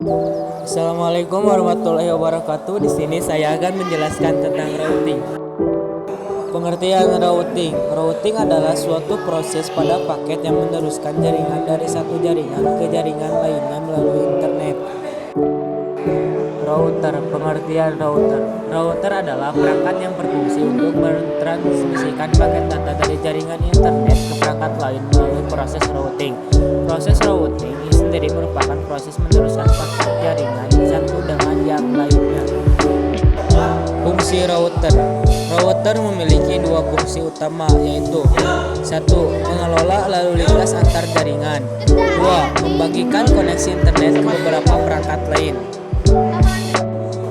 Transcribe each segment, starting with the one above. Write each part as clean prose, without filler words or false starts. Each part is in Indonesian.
Assalamualaikum warahmatullahi wabarakatuh. Di sini saya akan menjelaskan tentang routing. Pengertian routing. Routing adalah suatu proses pada paket yang meneruskan jaringan dari satu jaringan ke jaringan lainnya melalui internet. Router. Pengertian router. Router adalah perangkat yang berfungsi untuk mentransmisikan paket data dari jaringan internet ke perangkat lain melalui proses routing. Proses routing ini sendiri merupakan proses meneruskan paket jaringan satu dengan yang lainnya. Fungsi router. Router memiliki dua fungsi utama, yaitu 1. Mengelola lalu lintas antar jaringan. 2. Membagikan koneksi internet ke beberapa perangkat lain.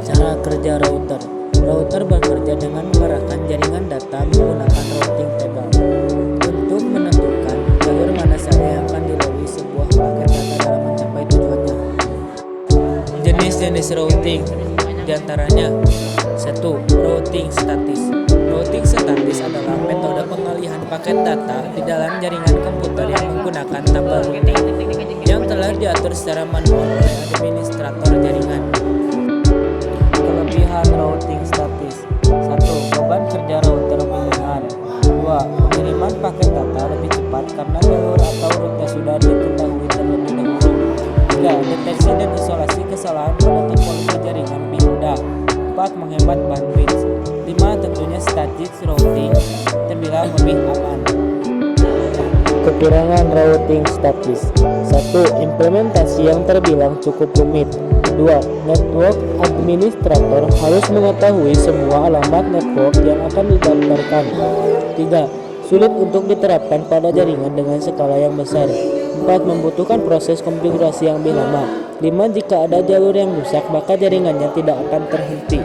Cara kerja router. Router bekerja dengan mengarahkan jaringan data menggunakan routing table untuk menentukan jalur mana saja yang akan dilalui sebuah paket data dalam mencapai tujuannya. Jenis-jenis routing diantaranya 1. Routing statis. Routing statis adalah metode pengalihan paket data di dalam jaringan komputer yang menggunakan tabel routing yang telah diatur secara manual oleh administrator jaringan. Kelebihan routing statis. 1. Beban kerja router lebih ringan. 2. Pengiriman paket data lebih cepat karena jalur atau rute sudah diketahui terlebih dahulu. 3. Deteksi dan isolasi kesalahan pada topologi jaringan lebih mudah. 4. Menghemat bandwidth. 5. Tentunya static routing terbilang lebih aman. Kekurangan routing statis. 1. Implementasi yang terbilang cukup rumit. 2. Network administrator harus mengetahui semua alamat network yang akan didaftarkan. 3. Sulit untuk diterapkan pada jaringan dengan skala yang besar. 4. Membutuhkan proses konfigurasi yang lebih lama. 5. Jika ada jalur yang rusak, maka jaringannya tidak akan terhenti.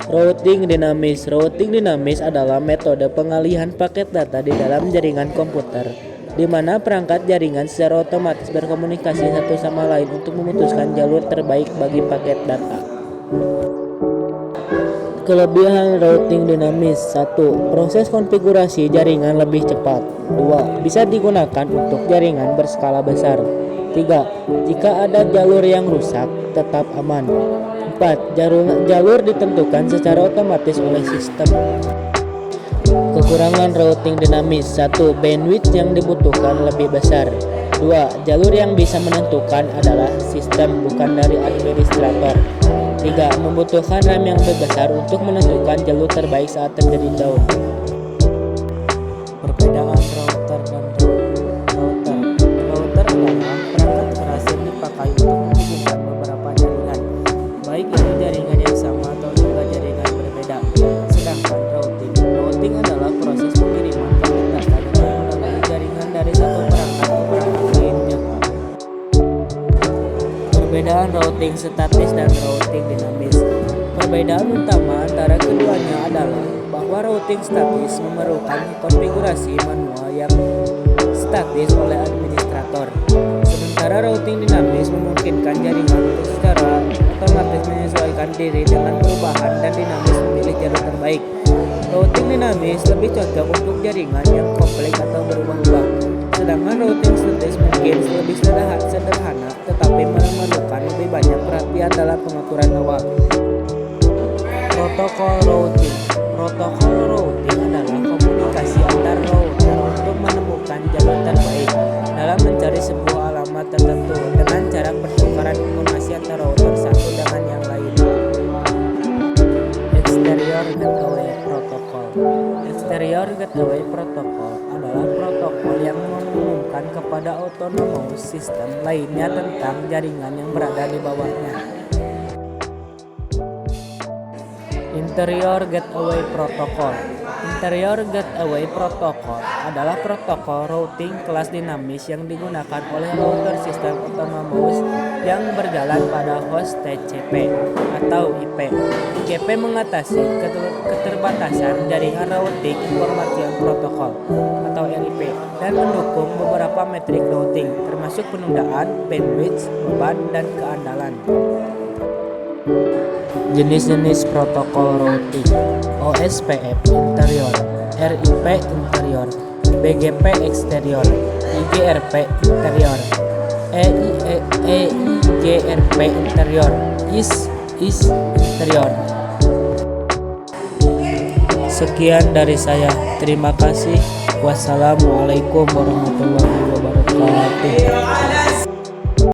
Routing dinamis. Routing dinamis adalah metode pengalihan paket data di dalam jaringan komputer, di mana perangkat jaringan secara otomatis berkomunikasi satu sama lain untuk memutuskan jalur terbaik bagi paket data. Kelebihan routing dinamis. 1. Proses konfigurasi jaringan lebih cepat. 2. Bisa digunakan untuk jaringan berskala besar. 3. Jika ada jalur yang rusak, tetap aman. 4. Jalur ditentukan secara otomatis oleh sistem. Kekurangan routing dinamis. 1. Bandwidth yang dibutuhkan lebih besar. 2. Jalur yang bisa menentukan adalah sistem, bukan dari administrator. 3. Membutuhkan RAM yang lebih besar untuk menentukan jalur terbaik saat terjadi down. Perbedaan router dan router. Router adalah perangkat keras yang dipakai untuk menghubungkan beberapa jaringan, baik itu jaringan yang sama atau juga jaringan berbeda. Sedangkan routing adalah proses pengiriman paket data dengan melalui jaringan dari satu perangkat ke perangkat lainnya. Perbedaan routing statis dan routing dinamis. Perbedaan utama antara keduanya adalah bahwa routing statis memerlukan konfigurasi manual yang statis oleh administrator, sementara routing dinamis memungkinkan jaringan untuk secara otomatis menyesuaikan diri dengan perubahan dan dinamis memilih jalur terbaik. Routing dinamis lebih cocok untuk jaringan yang kompleks atau berubah-ubah, sedangkan routing statis mungkin lebih sederhana tetapi memerlukan lebih banyak perhatian dalam pengaturan awal. Protokol routing. Protokol routing adalah komunikasi antar router untuk menemukan jalur terbaik dalam mencari sebuah alamat tertentu dengan cara pertukaran informasi antara router satu dengan yang lain. Exterior Gateway Protocol. Exterior Gateway Protocol adalah protokol yang mengumumkan kepada autonomous system lainnya tentang jaringan yang berada di bawahnya. Interior Gateway Protocol. Interior Gateway Protocol adalah protokol routing kelas dinamis yang digunakan oleh router sistem otonomous yang berjalan pada host TCP atau IP. TCP mengatasi keterbatasan jaringan routing information protokol atau RIP dan mendukung beberapa metrik routing termasuk penundaan, bandwidth, beban, dan keandalan. Jenis-jenis protokol routing. OSPF interior, RIP interior, BGP exterior, IGRP interior, EIGRP IGRP interior is interior. Sekian dari saya. Terima kasih. Wassalamualaikum warahmatullahi wabarakatuh.